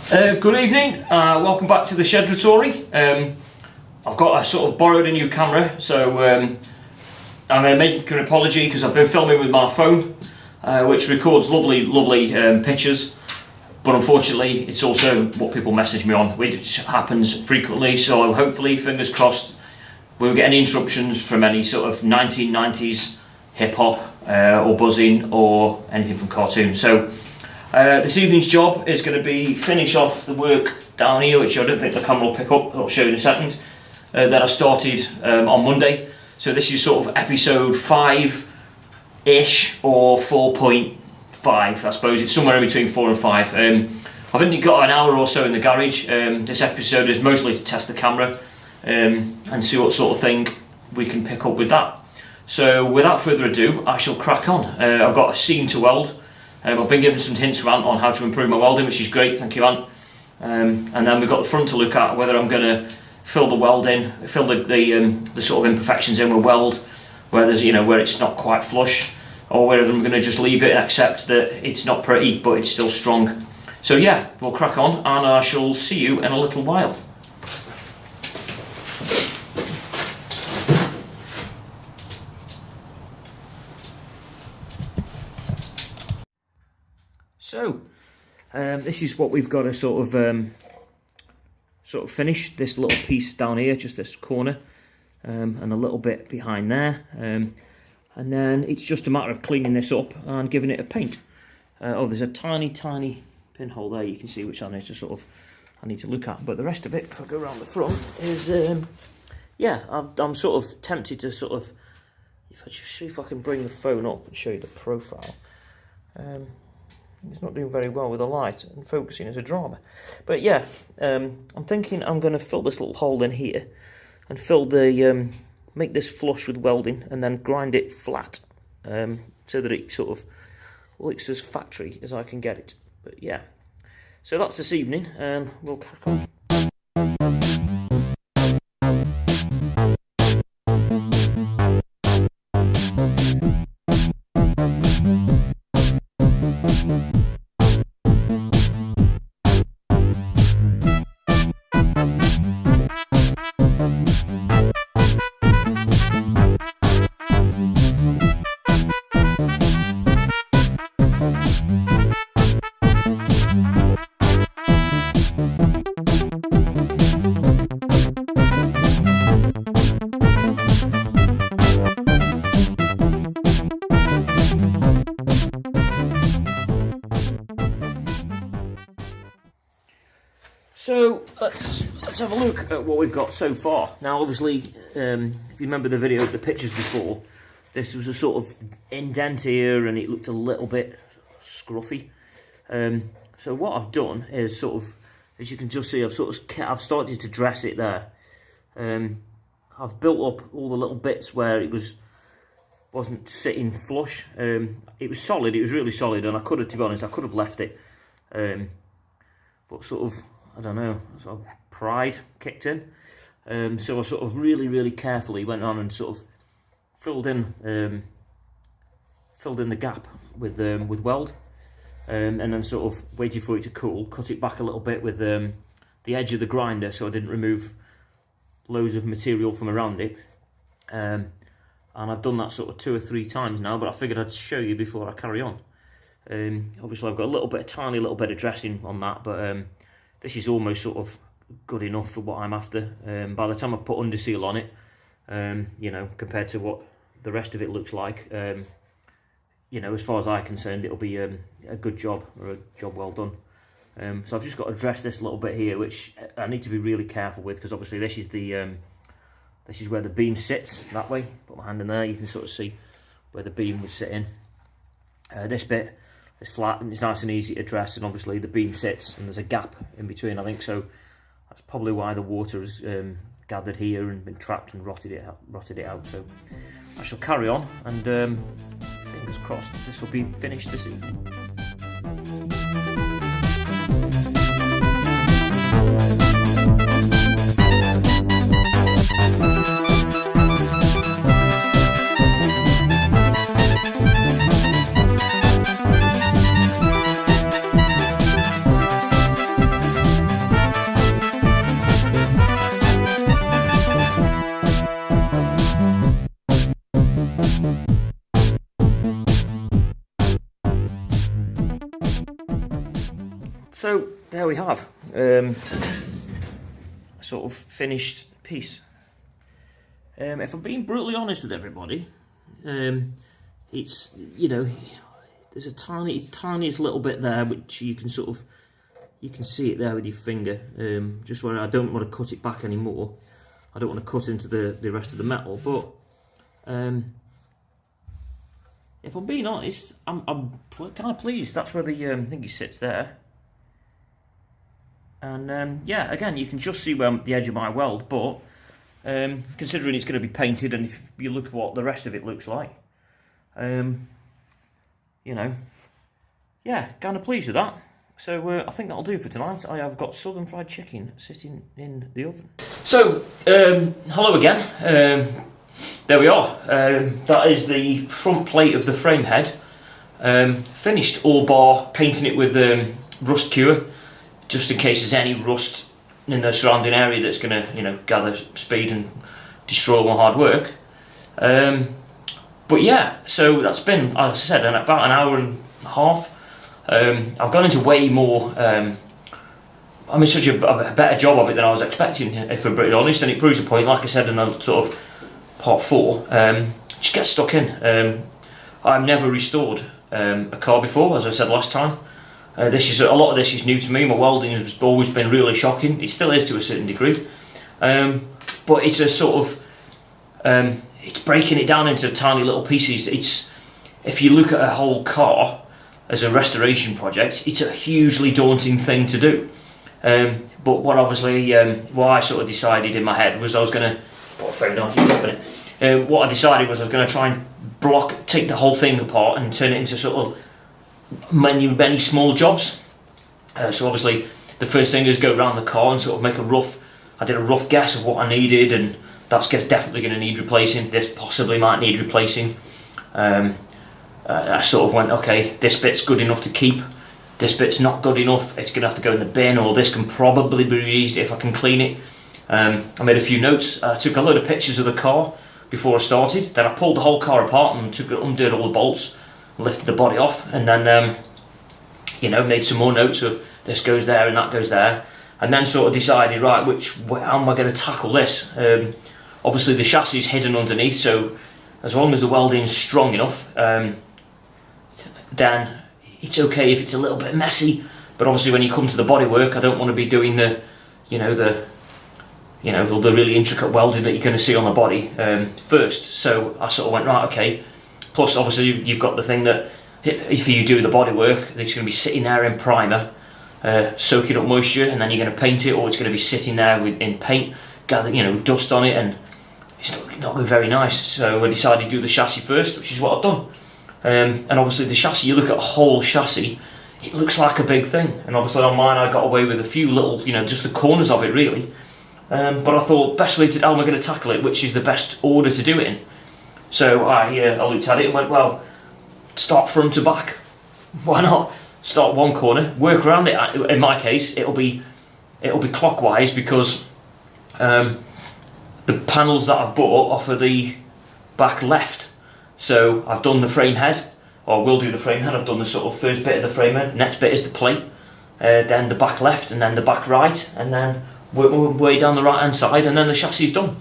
Good evening, welcome back to the Shedratory. I've got borrowed a new camera, so I'm going to make an apology because I've been filming with my phone, which records lovely pictures, but unfortunately it's also what people message me on, which happens frequently, so hopefully, fingers crossed, we won't get any interruptions from any sort of 1990s hip-hop or buzzing or anything from cartoons. So this evening's job is going to be finish off the work down here, which I don't think the camera will pick up. I'll show you in a second. That I started on Monday. So this is sort of episode 5-ish or 4.5, I suppose. It's somewhere in between 4 and 5. I've only got an hour or so in the garage. This episode is mostly to test the camera and see what sort of thing we can pick up with that. So without further ado, I shall crack on. I've got a seam to weld. I've been given some hints from Ant on how to improve my welding, which is great, thank you Ant. And then we've got the front to look at, whether I'm going to fill the weld in, fill the sort of imperfections in with weld, where there's, where it's not quite flush, or whether I'm going to just leave it and accept that it's not pretty, but it's still strong. So yeah, we'll crack on, and I shall see you in a little while. So, this is what we've got to sort of finish, this little piece down here, just this corner, and a little bit behind there, and then it's just a matter of cleaning this up and giving it a paint. Oh, there's a tiny pinhole there, you can see, which I need to I need to look at, but the rest of it, if I go around the front, is, yeah, I'm sort of tempted to if I just see if I can bring the phone up and show you the profile. It's not doing very well with the light and focusing is a drama. But yeah, I'm thinking I'm going to fill this little hole in here and fill the, make this flush with welding and then grind it flat so that it sort of looks as factory as I can get it. But yeah, so that's this evening and we'll crack on. So let's have a look at what we've got so far. Now, obviously, if you remember the video, the pictures before, this was a sort of indent here, and it looked a little bit scruffy. So what I've done is as you can just see, I've started to dress it there. I've built up all the little bits where it wasn't sitting flush. It was solid. It was really solid, and I could have, to be honest, I could have left it, but I don't know, pride kicked in. So I really carefully went on and filled in the gap with weld, and then waited for it to cool, cut it back a little bit with the edge of the grinder so I didn't remove loads of material from around it. And I've done that 2 or 3 times now, but I figured I'd show you before I carry on. Obviously I've got a tiny little bit of dressing on that, but this is almost good enough for what I'm after. By the time I've put under seal on it, compared to what the rest of it looks like, as far as I'm concerned, it'll be a good job, or a job well done. So I've just got to dress this little bit here, which I need to be really careful with, because obviously this is where the beam sits, that way. Put my hand in there, you can see where the beam would sit in. This bit is flat and it's nice and easy to dress, and obviously the beam sits and there's a gap in between, I think, so that's probably why the water has gathered here and been trapped and rotted it out. So I shall carry on, and fingers crossed this will be finished this evening. So there we have a sort of finished piece. If I'm being brutally honest with everybody, it's, you know, there's a tiniest little bit there which you can sort of, you can see it there with your finger, just where I don't want to cut it back anymore. I don't want to cut into the rest of the metal, but if I'm being honest, I'm kind of pleased. That's where the thingy sits there. And yeah, again, you can just see where the edge of my weld, but considering it's going to be painted, and if you look at what the rest of it looks like, you know, yeah, kind of pleased with that. So I think that'll do for tonight. I have got southern fried chicken sitting in the oven. So, hello again. There we are. That is the front plate of the frame head. Finished, all bar painting it with rust cure, just in case there's any rust in the surrounding area that's going to, you know, gather speed and destroy all my hard work. But yeah, so that's been, as I said, about an hour and a half. I've gone into way more, I mean, such a better job of it than I was expecting, if I'm brutally honest, and it proves a point, like I said in the sort of part 4, just get stuck in. I've never restored a car before, as I said last time. A lot of this is new to me. My welding has always been really shocking. It still is to a certain degree, but it's a sort of, it's breaking it down into tiny little pieces. If you look at a whole car as a restoration project, it's a hugely daunting thing to do. But what obviously, what I sort of decided in my head was I was going to put a frame down, keep dropping it. What I decided was I was going to try and take the whole thing apart and turn it into sort of many small jobs. So obviously the first thing is go around the car and sort of make I did a rough guess of what I needed, and that's definitely going to need replacing. This possibly might need replacing. I sort of went, okay, this bit's good enough to keep, this bit's not good enough, it's going to have to go in the bin, or this can probably be reused if I can clean it. I made a few notes. I took a load of pictures of the car before I started, then I pulled the whole car apart and undid all the bolts, lifted the body off, and then you know, made some more notes of this goes there and that goes there, and then sort of decided, right, how am I going to tackle this? Obviously the chassis is hidden underneath, so as long as the welding's strong enough, then it's okay if it's a little bit messy. But obviously when you come to the bodywork, I don't want to be doing the really intricate welding that you're going to see on the body first. So I sort of went, right, okay. Plus obviously you've got the thing that if you do the bodywork, it's going to be sitting there in primer, soaking up moisture, and then you're going to paint it, or it's going to be sitting there in paint, gathering, you know, dust on it, and it's not very nice. So I decided to do the chassis first, which is what I've done. And obviously the chassis, you look at a whole chassis, it looks like a big thing. And obviously on mine I got away with a few little, you know, just the corners of it really. But I thought, best way how am I going to tackle it, which is the best order to do it in. So I looked at it and went, well, start front to back. Why not? Start one corner, work around it. In my case, it'll be clockwise, because the panels that I've bought offer the back left. So I've done the frame head, or will do the frame head. I've done the sort of first bit of the frame head. Next bit is the plate, then the back left, and then the back right, and then work my way down the right hand side, and then the chassis is done.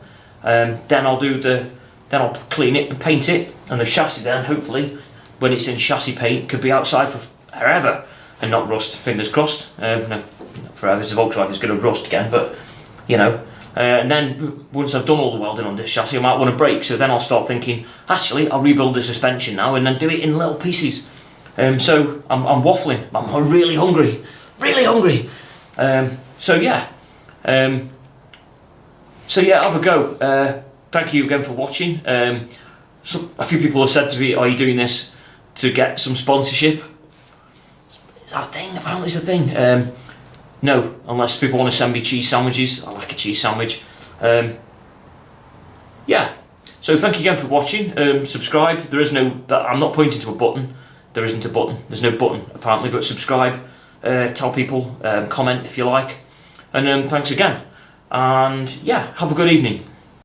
Then I'll clean it and paint it, and the chassis then hopefully, when it's in chassis paint, could be outside for forever and not rust. Fingers crossed. No, not forever. It's a Volkswagen, it's going to rust again, but you know. And then once I've done all the welding on this chassis, I might want to brake. So then I'll start thinking, actually, I'll rebuild the suspension now and then do it in little pieces. So I'm waffling. I'm really hungry, really hungry. So yeah, have a go. Thank you again for watching. A few people have said to me, are you doing this to get some sponsorship? Is that a thing? Apparently it's a thing. No, unless people want to send me cheese sandwiches. I like a cheese sandwich. Yeah, so thank you again for watching. Subscribe. There is no, I'm not pointing to a button. There isn't a button. There's no button apparently, but subscribe. Tell people, comment if you like. And thanks again. And yeah, have a good evening.